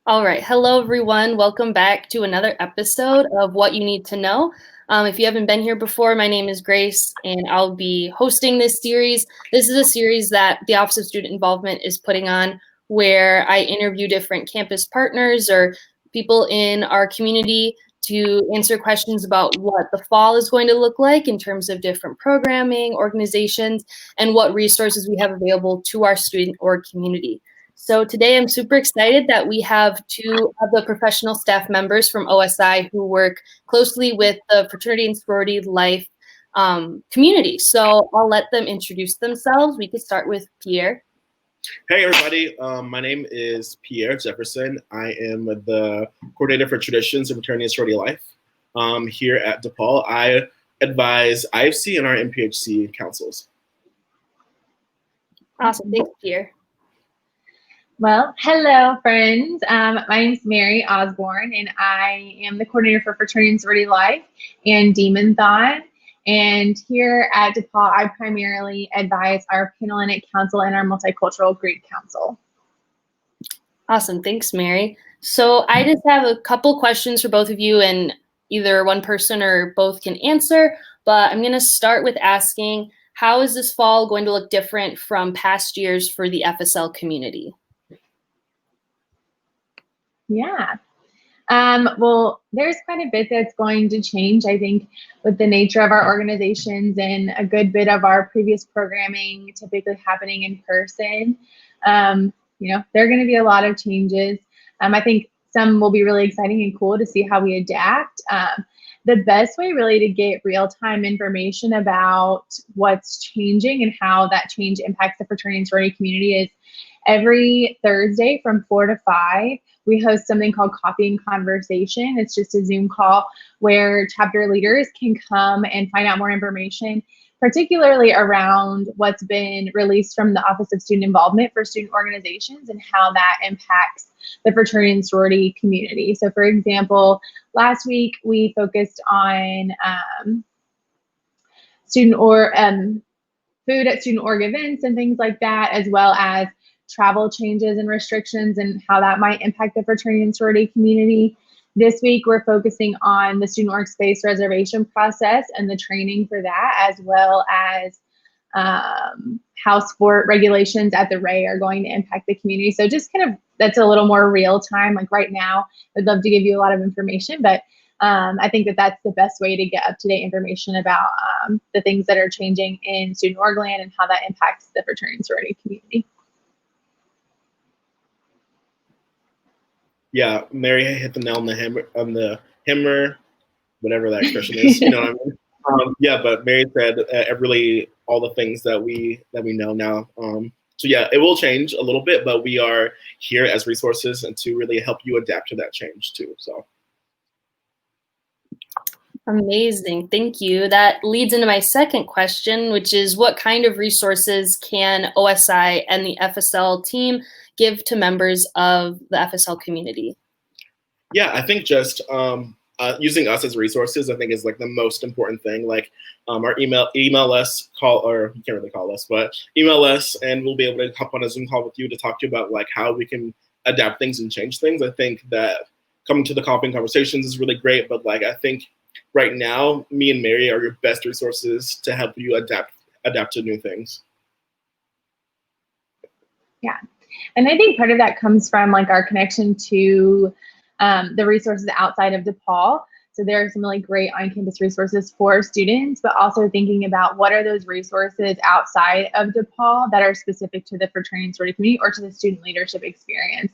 All right. Hello, everyone. Welcome back to another episode of What You Need to Know. If you haven't been here before, my name is Grace, and I'll be hosting this series. This is a series that the Office of Student Involvement is putting on where I interview different campus partners or people in our community to answer questions about what the fall is going to look like in terms of different programming, organizations, and what resources we have available to our student or community. So today I'm super excited that we have two of the professional staff members from OSI who work closely with the fraternity and sorority life community. So I'll let them introduce themselves. We could start with Pierre. Hey everybody, my name is Pierre Jefferson. I am the coordinator for traditions and fraternity and sorority life here at DePaul. I advise IFC and our MPHC councils. Awesome, thanks, Pierre. Well, hello, friends. My name is Mary Osborne, and I am the coordinator for Fraternity and Sorority Life and Demon Thon. And here at DePaul, I primarily advise our Panhellenic Council and our Multicultural Greek Council. Awesome, thanks, Mary. So I just have a couple questions for both of you, and either one person or both can answer. But I'm going to start with asking, how is this fall going to look different from past years for the FSL community? Yeah. Well, there's quite a bit that's going to change, I think, with the nature of our organizations and a good bit of our previous programming typically happening in person. There are going to be a lot of changes. I think some will be really exciting and cool to see how we adapt. The best way really to get real-time information about what's changing and how that change impacts the fraternity and sorority community is every Thursday from 4 to 5, we host something called Coffee and Conversation. It's just a Zoom call where chapter leaders can come and find out more information, particularly around what's been released from the Office of Student Involvement for student organizations and how that impacts the fraternity and sorority community. So for example, last week we focused on food at student org events and things like that, as well as travel changes and restrictions and how that might impact the fraternity and sorority community. This week, we're focusing on the student org space reservation process and the training for that, as well as how sport regulations at the Ray are going to impact the community. So just kind of, that's a little more real time. Like right now, I'd love to give you a lot of information, but I think that that's the best way to get up-to-date information about the things that are changing in student org land and how that impacts the fraternity and sorority community. Yeah, Mary hit the nail on the hammer, whatever that expression is. You know what I mean? Yeah, but Mary said really all the things that we know now. So yeah, it will change a little bit, but we are here as resources and to really help you adapt to that change too. So. Amazing, thank you. That leads into my second question, which is what kind of resources can OSI and the FSL team give to members of the FSL community? Yeah, I think just using us as resources, I think is like the most important thing. Like our email us, or you can't really call us, but email us and we'll be able to hop on a Zoom call with you to talk to you about like how we can adapt things and change things. I think that coming to the coffee and conversations is really great, but like I think right now, me and Mary are your best resources to help you adapt to new things. Yeah, and I think part of that comes from like our connection to the resources outside of DePaul. So there are some really great on-campus resources for students, but also thinking about what are those resources outside of DePaul that are specific to the fraternity and sorority community or to the student leadership experience.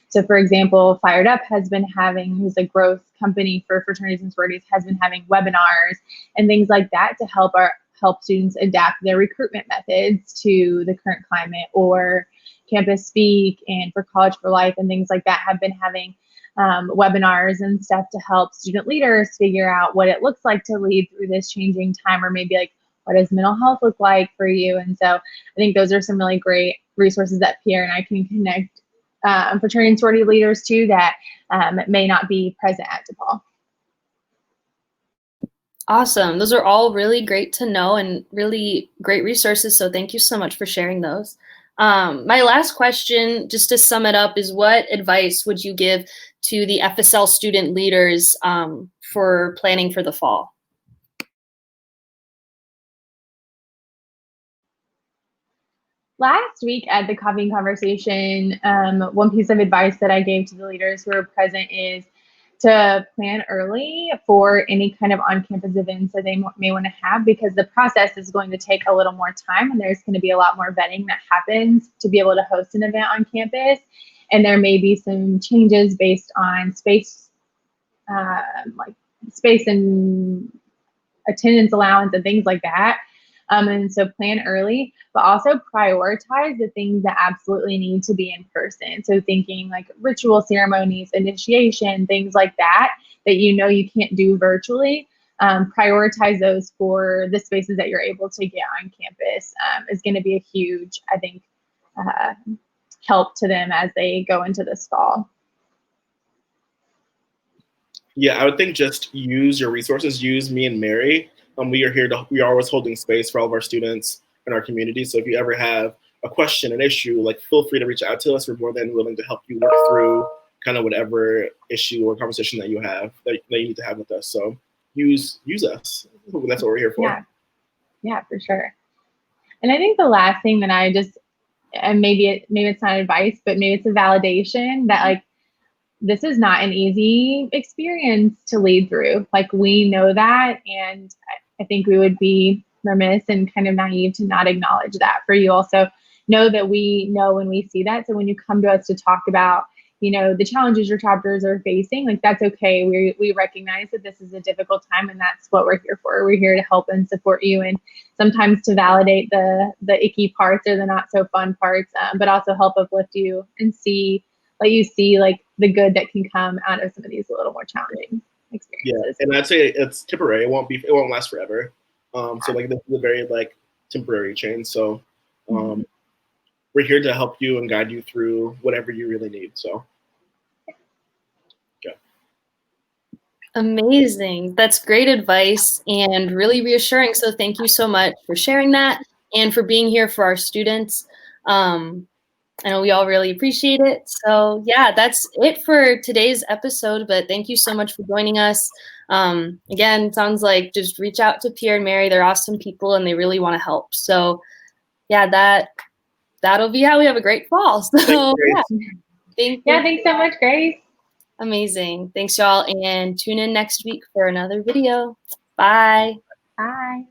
So for example, Fired Up has been having, who's a growth company for fraternities and sororities, has been having webinars and things like that to help students adapt their recruitment methods to the current climate, or Campus Speak and for College for Life and things like that have been having webinars and stuff to help student leaders figure out what it looks like to lead through this changing time, or maybe like, what does mental health look like for you? And so I think those are some really great resources that Pierre and I can connect fraternity and sorority leaders to that may not be present at DePaul. Awesome. Those are all really great to know and really great resources. So thank you so much for sharing those. My last question, just to sum it up, is what advice would you give to the FSL student leaders for planning for the fall? Last week at the coffee conversation, one piece of advice that I gave to the leaders who were present is to plan early for any kind of on-campus events that they may want to have, because the process is going to take a little more time and there's going to be a lot more vetting that happens to be able to host an event on campus. And there may be some changes based on space, like space and attendance allowance and things like that. And so plan early, but also prioritize the things that absolutely need to be in person. So thinking like ritual ceremonies, initiation, things like that, that you know you can't do virtually. Prioritize those for the spaces that you're able to get on campus is going to be a huge, I think, help to them as they go into this fall. Yeah, I would think just use your resources. Use me and Mary. We are always holding space for all of our students in our community. So if you ever have a question, an issue, like feel free to reach out to us. We're more than willing to help you work through kind of whatever issue or conversation that you have that you need to have with us. So use us. That's what we're here for. Yeah, for sure. And I think the last thing that I just, and maybe it's not advice, but maybe it's a validation that like, this is not an easy experience to lead through. Like we know that, and I think we would be remiss and kind of naive to not acknowledge that. For you also know that we know when we see that. So when you come to us to talk about, you know, the challenges your chapters are facing, like that's okay. We recognize that this is a difficult time, and that's what we're here for. We're here to help and support you, and sometimes to validate the icky parts or the not so fun parts, but also help uplift you and let you see like the good that can come out of some of these a little more challenging experiences. Yeah, and I'd say it's temporary. It won't last forever. So like this is a very like temporary change. So we're here to help you and guide you through whatever you really need. So yeah. Amazing. That's great advice and really reassuring. So thank you so much for sharing that and for being here for our students. I know we all really appreciate it. So yeah, that's it for today's episode, but thank you so much for joining us. Again, it sounds like just reach out to Pierre and Mary. They're awesome people and they really want to help. So yeah, that'll be how we have a great fall. So yeah. Thanks so much, Grace. Amazing. Thanks y'all, and tune in next week for another video. Bye. Bye.